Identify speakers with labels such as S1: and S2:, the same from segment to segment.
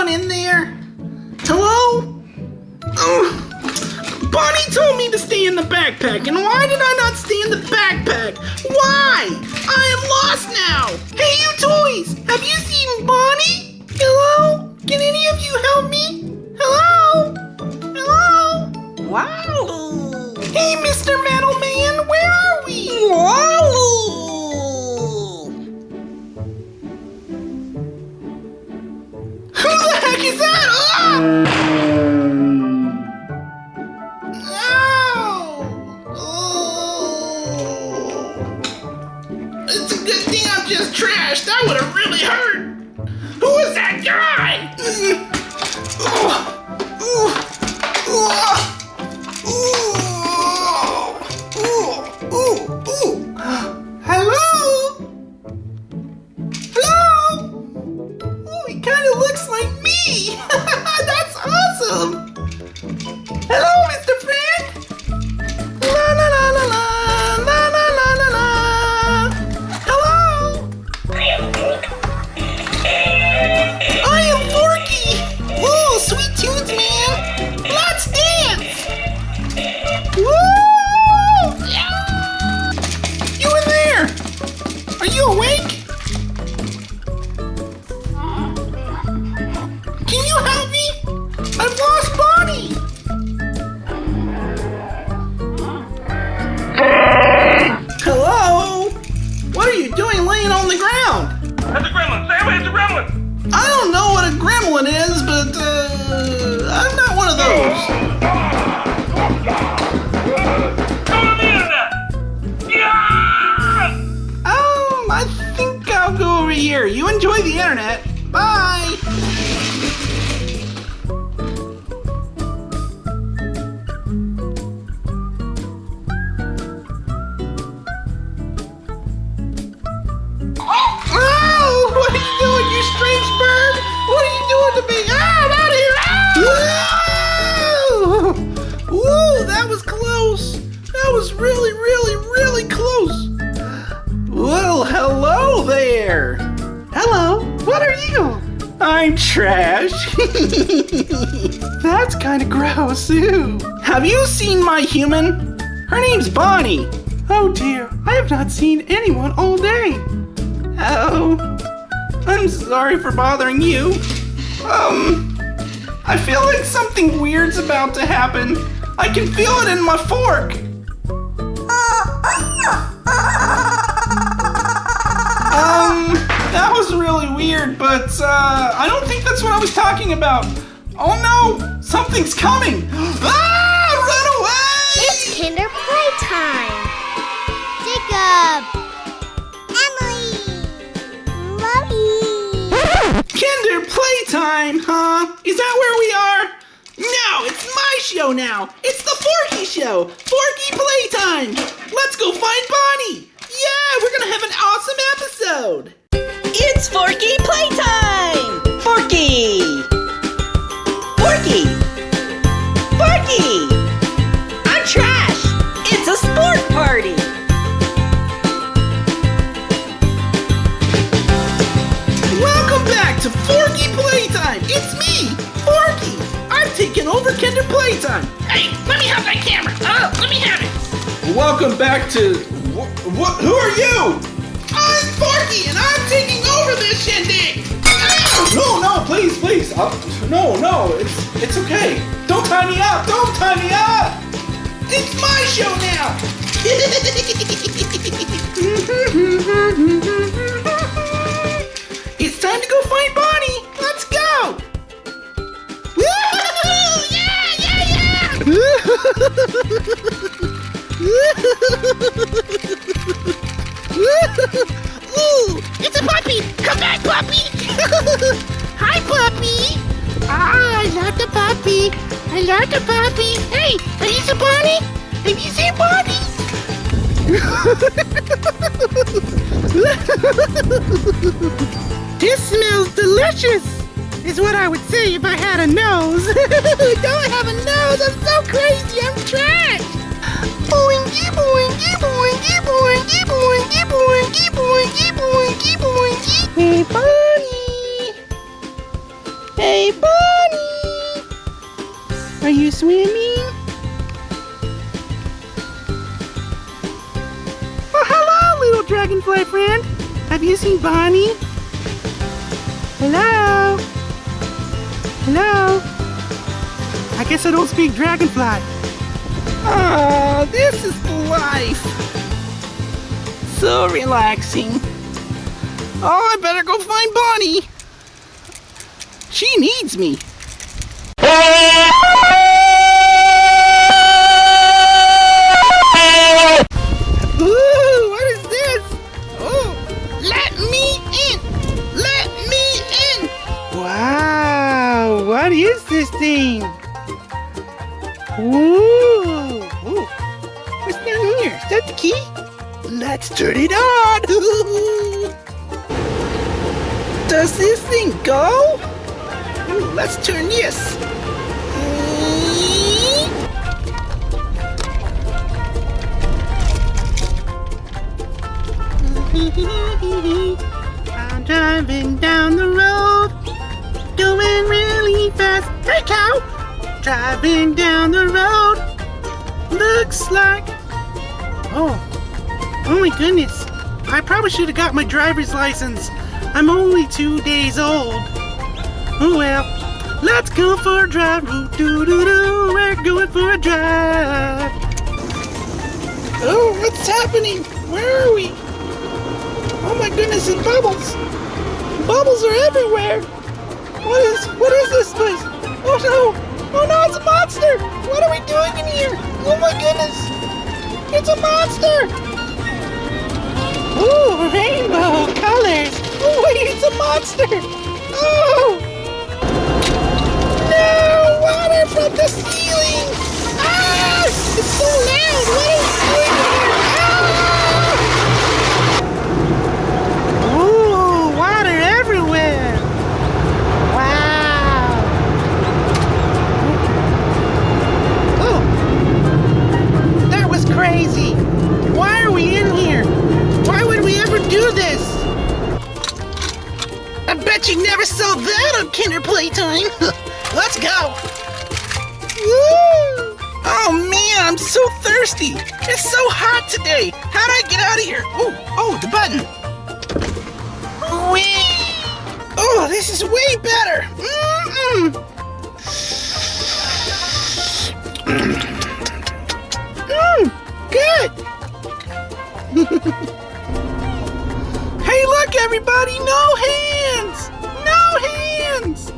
S1: anyone in there? Hello? Oh, Bonnie told me to stay in the backpack, and why did I not stay in the backpack? Why? I am lost now. Hey, you toys, have you seen Bonnie? Hello? Can any of you help me? Hello? Hello?
S2: Wow!
S1: Hey, Mr. Metal Man, where are we?
S2: Wow!
S1: Who the heck is that? Ah! It's a good thing I'm just trash. That would have really hurt. Who is that guy? Hello? Hello? Oh, he kind of looks like me. That's awesome. Hello, Mr. Friend. La la la la la la la la la la. Hello. I am Forky. Whoa, sweet tunes, man. Let's dance. Woo! Yeah. You in there? Are you awake? Can you help me? I've lost Bonnie. Hello? What are you doing laying on the ground?
S3: That's a gremlin. Sammy, it's a gremlin.
S1: I don't know what a gremlin is, but I'm not one of those.
S3: Go to the internet. Yeah!
S1: I think I'll go over here. You enjoy the internet. Bye. Oh, what are you doing, you strange bird? What are you doing to me? Ah, I'm out of here. Ah! Ooh, that was close. That was really, really, really close. Well, hello there. Hello, what are you? I'm trash. That's kind of gross, ew. Have you seen my human? Her name's Bonnie. Oh dear, I have not seen anyone all day. Oh, I'm sorry for bothering you. I feel like something weird's about to happen. I can feel it in my fork. That was really weird, but I don't think that's what I was talking about. Oh no, something's coming. Ah, run away!
S4: It's Kinder Playtime! Jacob! Emily! Mommy!
S1: Kinder Playtime, huh? Is that where we are? No, it's my show now. It's the Forky Show. Forky Playtime. Let's go find Bonnie. Yeah, we're gonna have an awesome episode.
S2: It's Forky Playtime! Forky! Forky! Forky! I'm trash! It's a sport party!
S1: Welcome back to Forky Playtime. It's me, Forky. I've taken over Kinder Playtime.
S3: Hey, let me have that camera. Let me have it.
S1: Welcome back to... Who are you? I'm Forky, and I'm taking over this shindig. No, please. No, it's okay. Don't tie me up. Don't tie me up. It's my show now. It's time to go find Bonnie. Let's go. Woo-hoo!
S4: Ooh, it's a puppy! Come back, puppy! Hi, puppy! Ah, I love the puppy! I love the puppy! Hey, are you the Bonnie? Have you seen Bonnie? This smells delicious! Is what I would say if I had a nose. Don't have a nose! I'm so crazy! I'm trash! Boingy, boingy, boingy, boingy, boingy, boingy, boingy, boingy, boingy. Hey, Bonnie! Hey, Are you swimming? Oh, hello, little dragonfly friend. Have you seen Bonnie? Hello? Hello? I guess I don't speak dragonfly.
S1: Ah, this is life. So relaxing. Oh, I better go find Bonnie. She needs me. Ooh, what is this? Oh, let me in. Let me in.
S4: Wow, what is this thing? Ooh, ooh. What's down here? Is that the key? Let's turn it on.
S1: Does this thing go? Ooh, let's turn this.
S4: I'm driving down the road, going really fast. Hey, cow! Driving down the road, looks like... Oh my goodness. I probably should have got my driver's license. I'm only 2 days old. Oh well, let's go for a drive. Doo-doo-doo, we're going for a drive.
S1: Oh, what's happening? Where are we? Oh my goodness, it's Bubbles. Bubbles are everywhere. What is this place? Oh no! Oh no, it's a monster! What are we doing in here? Oh my goodness! It's a monster!
S4: Ooh, rainbow colors.
S1: Oh wait, it's a monster! Oh! No! Water from the ceiling! Ah! It's so loud! What are we doing here? Ah!
S4: Ooh, water everywhere. Wow. Oh, that was crazy. Why are we in here? Why would we ever do this?
S1: I bet you never saw that on Kinder Playtime! Let's go! Woo! Oh man, I'm so thirsty! It's so hot today! How do I get out of here? Oh, the button! Whee! Oh, this is way better! Good! Hey, look, everybody! No hands! No hands!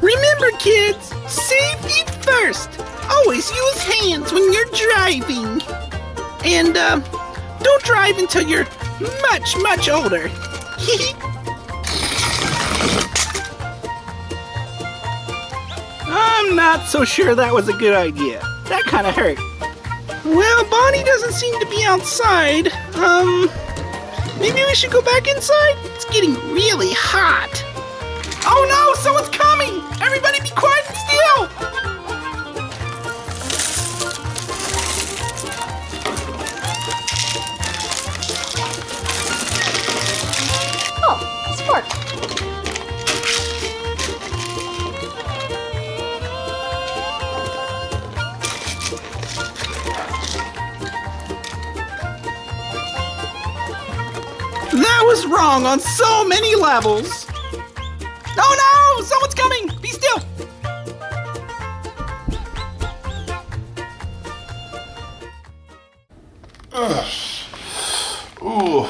S1: Remember, kids, safety first. Always use hands when you're driving. And, don't drive until you're much, much older. I'm not so sure that was a good idea. That kind of hurt. Well, Bonnie doesn't seem to be outside. Maybe we should go back inside? It's getting really hot. Oh no, someone's coming! Everybody be quiet and still!
S5: Oh, Spork.
S1: That was wrong on so many levels. Oh no! Someone's coming! Be still!
S6: Ooh.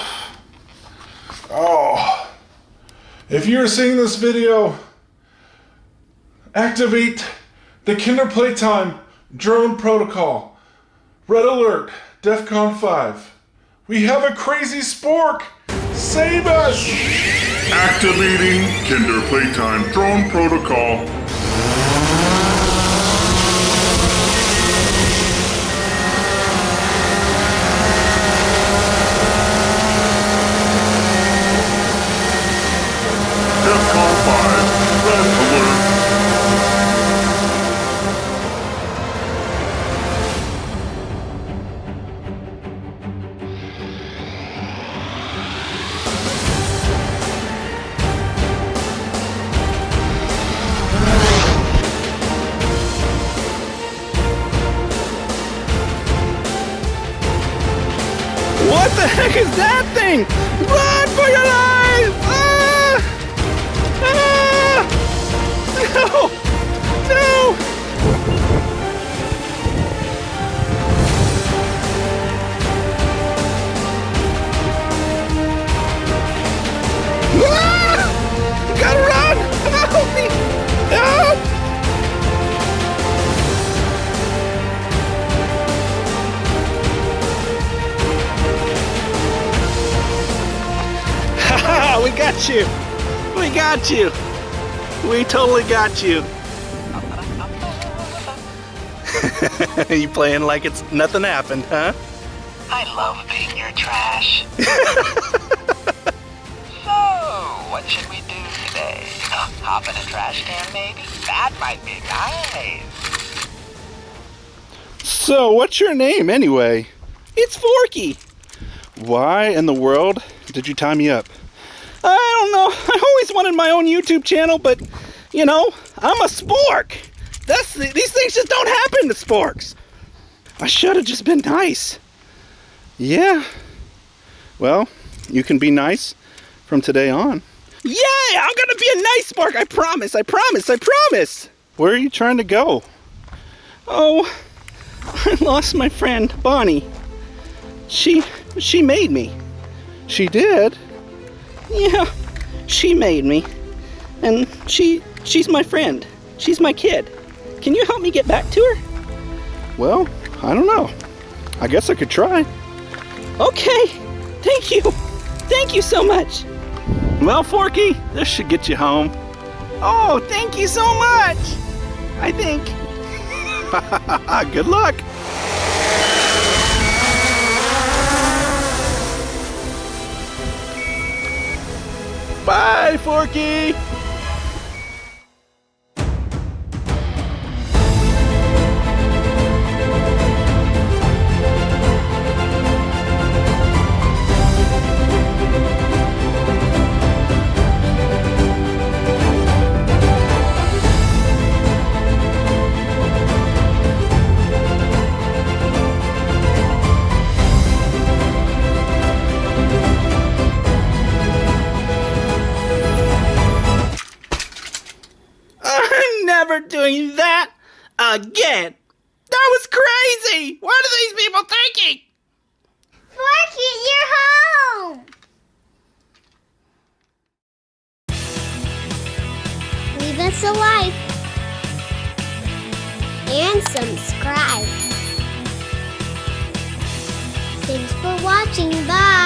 S6: Oh. If you're seeing this video, activate the Kinder Playtime drone protocol. Red alert, DEFCON 5. We have a crazy spork! Save us!
S7: Activating Kinder Playtime drone protocol. DEFCON 5, red alert.
S1: heck is that thing? Run for your life! Ah! No! No! Ah! Gotta run! Help me! Help! Haha! We got you! We got you! We totally got you! You playing like it's nothing happened, huh?
S8: I love being your trash. So, what should we do today? Hop in a trash can, maybe? That might be nice.
S1: So, what's your name anyway? It's Forky. Why in the world did you tie me up? I don't know. I always wanted my own YouTube channel, but, you know, I'm a spork. These things just don't happen to sporks. I should have just been nice. Yeah. Well, you can be nice from today on. Yeah, I'm gonna be a nice spork. I promise, I promise, I promise. Where are you trying to go? Oh, I lost my friend, Bonnie. She made me. She did? Yeah, she made me. And she's my friend. She's my kid. Can you help me get back to her? Well, I don't know. I guess I could try. Okay, thank you. Thank you so much. Well, Forky, this should get you home. Oh, thank you so much. I think. Good luck. Bye, Forky. Never doing that again. That was crazy. What are these people thinking?
S5: Forky, you're home! Leave us a like and subscribe. Thanks for watching. Bye!